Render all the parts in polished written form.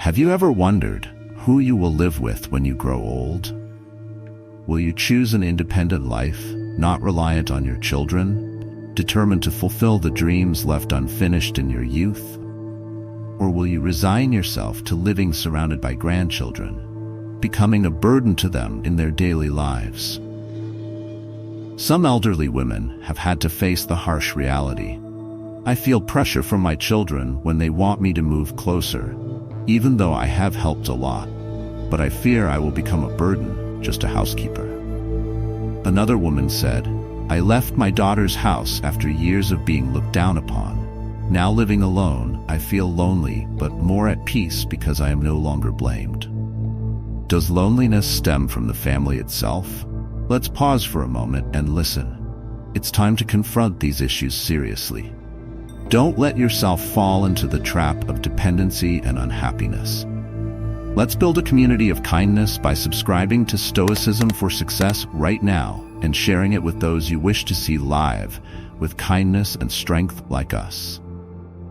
Have you ever wondered who you will live with when you grow old? Will you choose an independent life, not reliant on your children, determined to fulfill the dreams left unfinished in your youth? Or will you resign yourself to living surrounded by grandchildren, becoming a burden to them in their daily lives? Some elderly women have had to face the harsh reality. I feel pressure from my children when they want me to move closer, even though I have helped a lot, but I fear I will become a burden, just a housekeeper. Another woman said, I left my daughter's house after years of being looked down upon. Now living alone, I feel lonely but more at peace because I am no longer blamed. Does loneliness stem from the family itself? Let's pause for a moment and listen. It's time to confront these issues seriously. Don't let yourself fall into the trap of dependency and unhappiness. Let's build a community of kindness by subscribing to Stoicism for Success right now and sharing it with those you wish to see live with kindness and strength like us.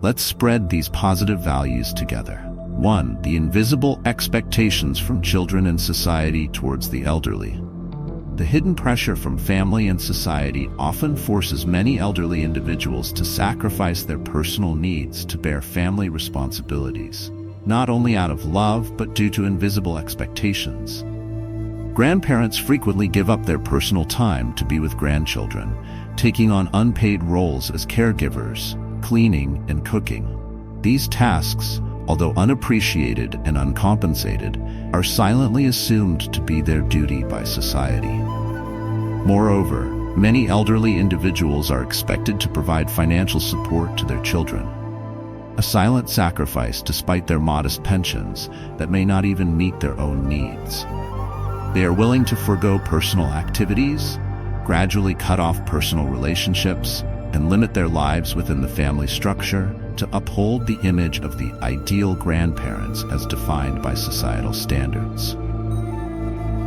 Let's spread these positive values together. 1. The invisible expectations from children and society towards the elderly. The hidden pressure from family and society often forces many elderly individuals to sacrifice their personal needs to bear family responsibilities, not only out of love but due to invisible expectations. Grandparents frequently give up their personal time to be with grandchildren, taking on unpaid roles as caregivers, cleaning, and cooking. These tasks, although unappreciated and uncompensated, are silently assumed to be their duty by society. Moreover, many elderly individuals are expected to provide financial support to their children, a silent sacrifice despite their modest pensions that may not even meet their own needs. They are willing to forego personal activities, gradually cut off personal relationships, and limit their lives within the family structure to uphold the image of the ideal grandparents as defined by societal standards.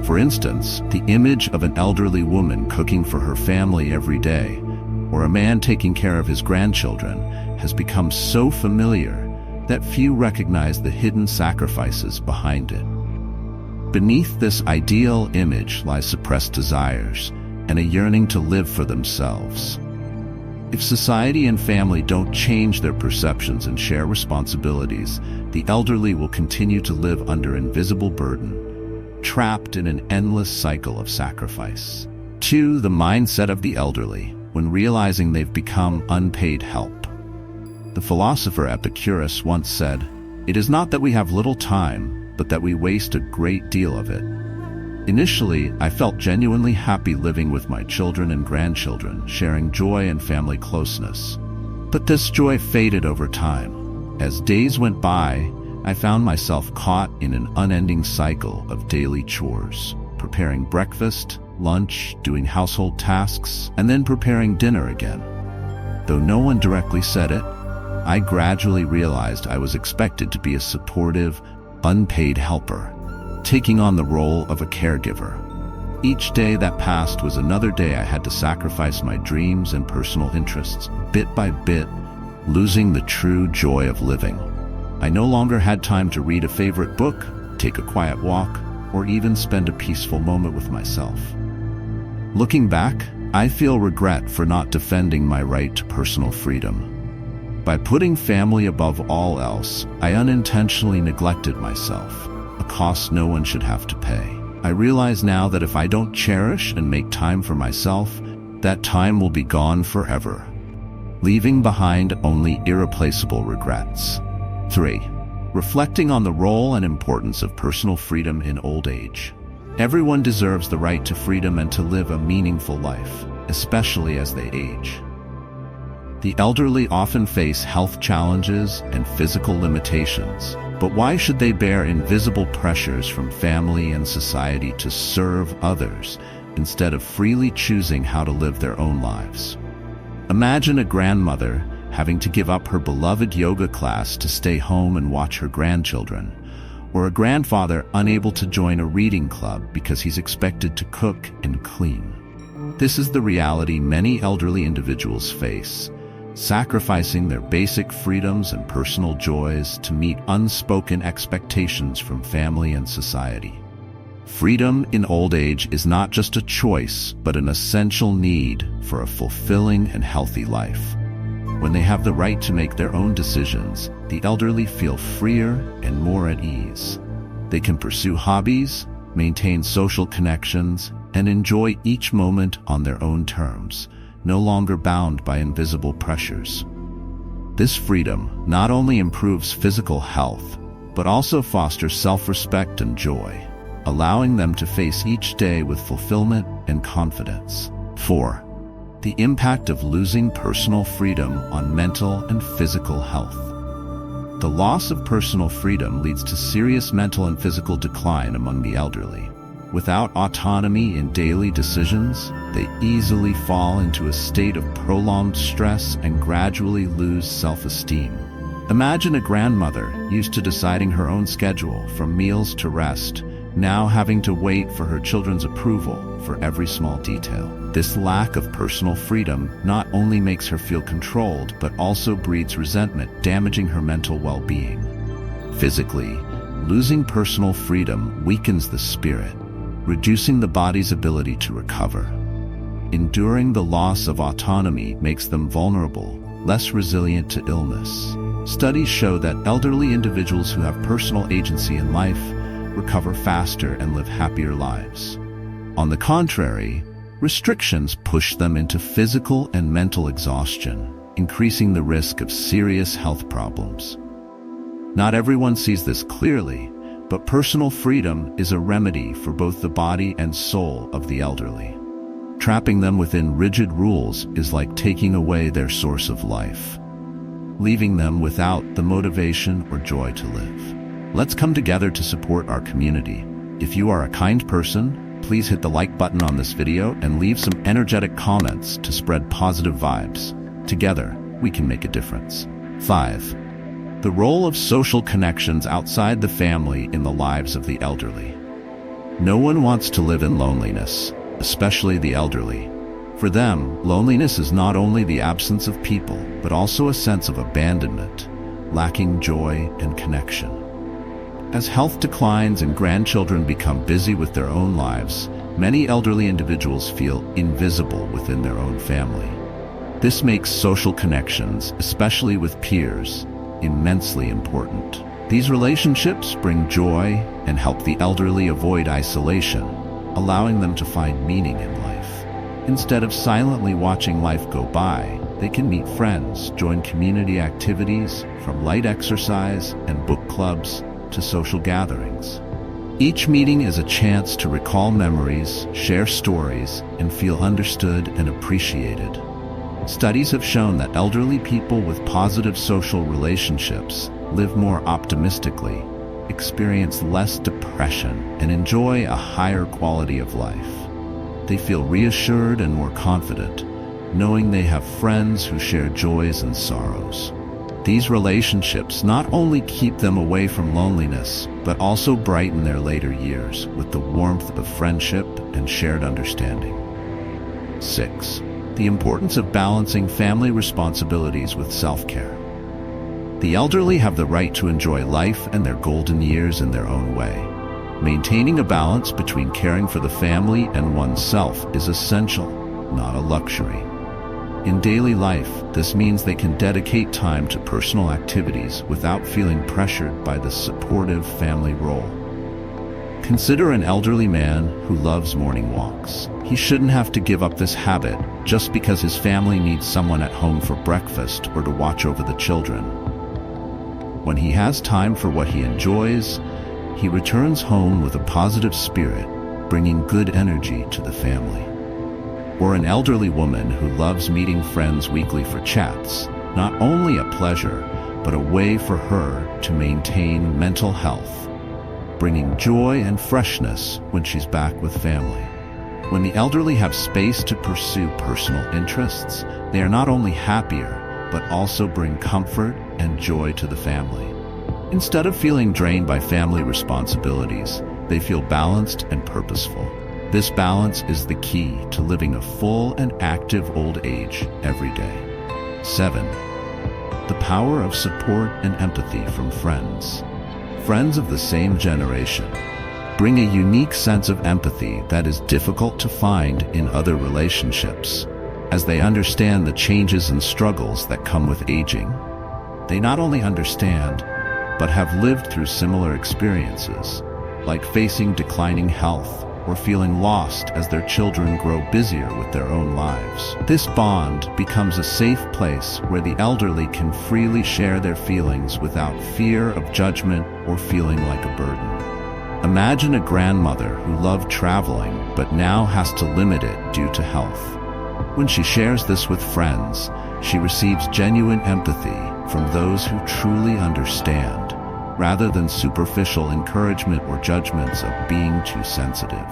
For instance, the image of an elderly woman cooking for her family every day, or a man taking care of his grandchildren, has become so familiar that few recognize the hidden sacrifices behind it. Beneath this ideal image lies suppressed desires and a yearning to live for themselves. If society and family don't change their perceptions and share responsibilities, the elderly will continue to live under invisible burden, trapped in an endless cycle of sacrifice. 2. The mindset of the elderly when realizing they've become unpaid help. The philosopher Epicurus once said, "It is not that we have little time, but that we waste a great deal of it." Initially, I felt genuinely happy living with my children and grandchildren, sharing joy and family closeness. But this joy faded over time. As days went by, I found myself caught in an unending cycle of daily chores, preparing breakfast, lunch, doing household tasks, and then preparing dinner again. Though no one directly said it, I gradually realized I was expected to be a supportive, unpaid helper, taking on the role of a caregiver. Each day that passed was another day I had to sacrifice my dreams and personal interests, bit by bit, losing the true joy of living. I no longer had time to read a favorite book, take a quiet walk, or even spend a peaceful moment with myself. Looking back, I feel regret for not defending my right to personal freedom. By putting family above all else, I unintentionally neglected myself, a cost no one should have to pay. I realize now that if I don't cherish and make time for myself, that time will be gone forever, leaving behind only irreplaceable regrets. 3. Reflecting on the role and importance of personal freedom in old age. Everyone deserves the right to freedom and to live a meaningful life, especially as they age. The elderly often face health challenges and physical limitations, but why should they bear invisible pressures from family and society to serve others instead of freely choosing how to live their own lives? Imagine a grandmother having to give up her beloved yoga class to stay home and watch her grandchildren, or a grandfather unable to join a reading club because he's expected to cook and clean. This is the reality many elderly individuals face, sacrificing their basic freedoms and personal joys to meet unspoken expectations from family and society. Freedom in old age is not just a choice, but an essential need for a fulfilling and healthy life. When they have the right to make their own decisions, the elderly feel freer and more at ease. They can pursue hobbies, maintain social connections, and enjoy each moment on their own terms, no longer bound by invisible pressures. This freedom not only improves physical health, but also fosters self-respect and joy, allowing them to face each day with fulfillment and confidence. 4. The impact of losing personal freedom on mental and physical health. The loss of personal freedom leads to serious mental and physical decline among the elderly. Without autonomy in daily decisions, they easily fall into a state of prolonged stress and gradually lose self-esteem. Imagine a grandmother used to deciding her own schedule, from meals to rest, now having to wait for her children's approval for every small detail. This lack of personal freedom not only makes her feel controlled, but also breeds resentment, damaging her mental well-being. Physically, losing personal freedom weakens the spirit, reducing the body's ability to recover. Enduring the loss of autonomy makes them vulnerable, less resilient to illness. Studies show that elderly individuals who have personal agency in life recover faster and live happier lives. On the contrary, restrictions push them into physical and mental exhaustion, increasing the risk of serious health problems. Not everyone sees this clearly, but personal freedom is a remedy for both the body and soul of the elderly. Trapping them within rigid rules is like taking away their source of life, leaving them without the motivation or joy to live. Let's come together to support our community. If you are a kind person, please hit the like button on this video and leave some energetic comments to spread positive vibes. Together, we can make a difference. 5. The role of social connections outside the family in the lives of the elderly. No one wants to live in loneliness, especially the elderly. For them, loneliness is not only the absence of people, but also a sense of abandonment, lacking joy and connection. As health declines and grandchildren become busy with their own lives, many elderly individuals feel invisible within their own family. This makes social connections, especially with peers, immensely important. These relationships bring joy and help the elderly avoid isolation, allowing them to find meaning in life. Instead of silently watching life go by, they can meet friends, join community activities, from light exercise and book clubs to social gatherings. Each meeting is a chance to recall memories, share stories, and feel understood and appreciated. Studies have shown that elderly people with positive social relationships live more optimistically, experience less depression, and enjoy a higher quality of life. They feel reassured and more confident, knowing they have friends who share joys and sorrows. These relationships not only keep them away from loneliness, but also brighten their later years with the warmth of friendship and shared understanding. 6. The importance of balancing family responsibilities with self-care. The elderly have the right to enjoy life and their golden years in their own way. Maintaining a balance between caring for the family and oneself is essential, not a luxury. In daily life, this means they can dedicate time to personal activities without feeling pressured by the supportive family role. Consider an elderly man who loves morning walks. He shouldn't have to give up this habit just because his family needs someone at home for breakfast or to watch over the children. When he has time for what he enjoys, he returns home with a positive spirit, bringing good energy to the family. Or an elderly woman who loves meeting friends weekly for chats, not only a pleasure, but a way for her to maintain mental health, bringing joy and freshness when she's back with family. When the elderly have space to pursue personal interests, they are not only happier, but also bring comfort and joy to the family. Instead of feeling drained by family responsibilities, they feel balanced and purposeful. This balance is the key to living a full and active old age every day. 7. The power of support and empathy from friends. Friends of the same generation bring a unique sense of empathy that is difficult to find in other relationships, as they understand the changes and struggles that come with aging. They not only understand, but have lived through similar experiences, like facing declining health or feeling lost as their children grow busier with their own lives. This bond becomes a safe place where the elderly can freely share their feelings without fear of judgment or feeling like a burden. Imagine a grandmother who loved traveling but now has to limit it due to health. When she shares this with friends, she receives genuine empathy from those who truly understand, rather than superficial encouragement or judgments of being too sensitive.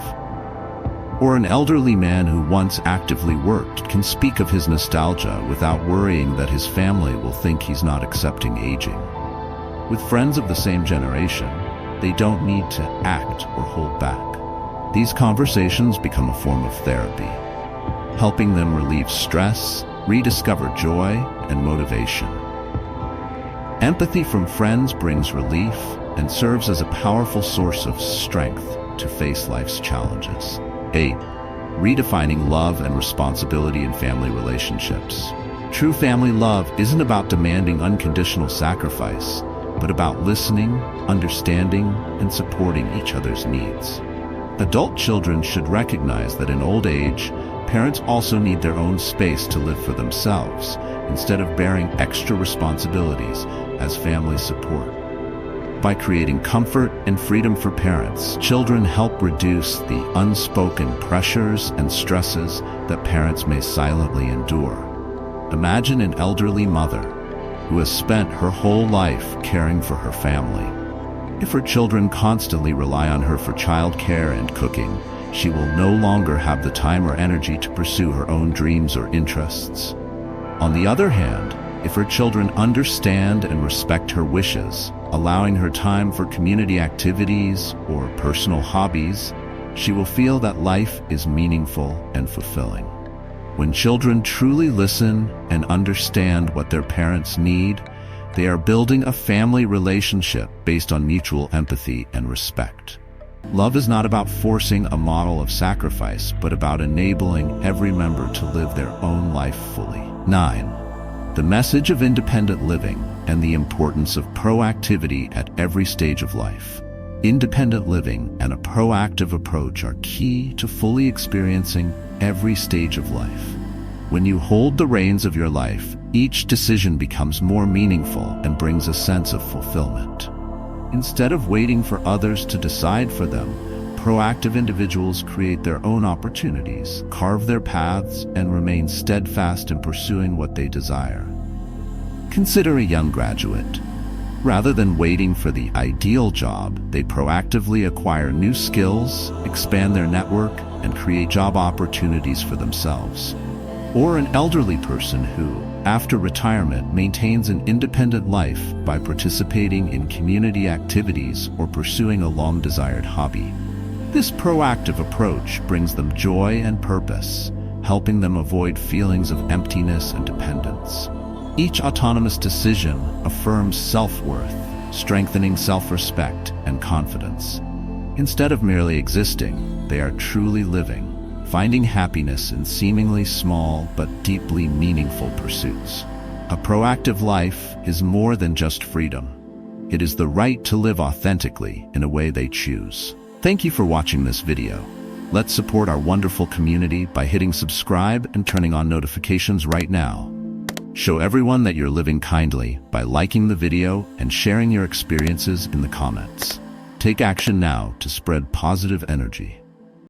Or an elderly man who once actively worked can speak of his nostalgia without worrying that his family will think he's not accepting aging. With friends of the same generation, they don't need to act or hold back. These conversations become a form of therapy, helping them relieve stress, rediscover joy, and motivation. Empathy from friends brings relief and serves as a powerful source of strength to face life's challenges. 8. Redefining love and responsibility in family relationships. True family love isn't about demanding unconditional sacrifice, but about listening, understanding, and supporting each other's needs. Adult children should recognize that in old age, parents also need their own space to live for themselves, instead of bearing extra responsibilities as family support. By creating comfort and freedom for parents, children help reduce the unspoken pressures and stresses that parents may silently endure. Imagine an elderly mother who has spent her whole life caring for her family. If her children constantly rely on her for childcare and cooking, she will no longer have the time or energy to pursue her own dreams or interests. On the other hand, if her children understand and respect her wishes, allowing her time for community activities or personal hobbies, she will feel that life is meaningful and fulfilling. When children truly listen and understand what their parents need, they are building a family relationship based on mutual empathy and respect. Love is not about forcing a model of sacrifice, but about enabling every member to live their own life fully. 9. The message of independent living and the importance of proactivity at every stage of life. Independent living and a proactive approach are key to fully experiencing every stage of life. When you hold the reins of your life, each decision becomes more meaningful and brings a sense of fulfillment. Instead of waiting for others to decide for them, proactive individuals create their own opportunities, carve their paths, and remain steadfast in pursuing what they desire. Consider a young graduate. Rather than waiting for the ideal job, they proactively acquire new skills, expand their network, and create job opportunities for themselves. Or an elderly person who, after retirement, maintains an independent life by participating in community activities or pursuing a long-desired hobby. This proactive approach brings them joy and purpose, helping them avoid feelings of emptiness and dependence. Each autonomous decision affirms self-worth, strengthening self-respect and confidence. Instead of merely existing, they are truly living, finding happiness in seemingly small but deeply meaningful pursuits. A proactive life is more than just freedom. It is the right to live authentically in a way they choose. Thank you for watching this video. Let's support our wonderful community by hitting subscribe and turning on notifications right now. Show everyone that you're living kindly by liking the video and sharing your experiences in the comments. Take action now to spread positive energy.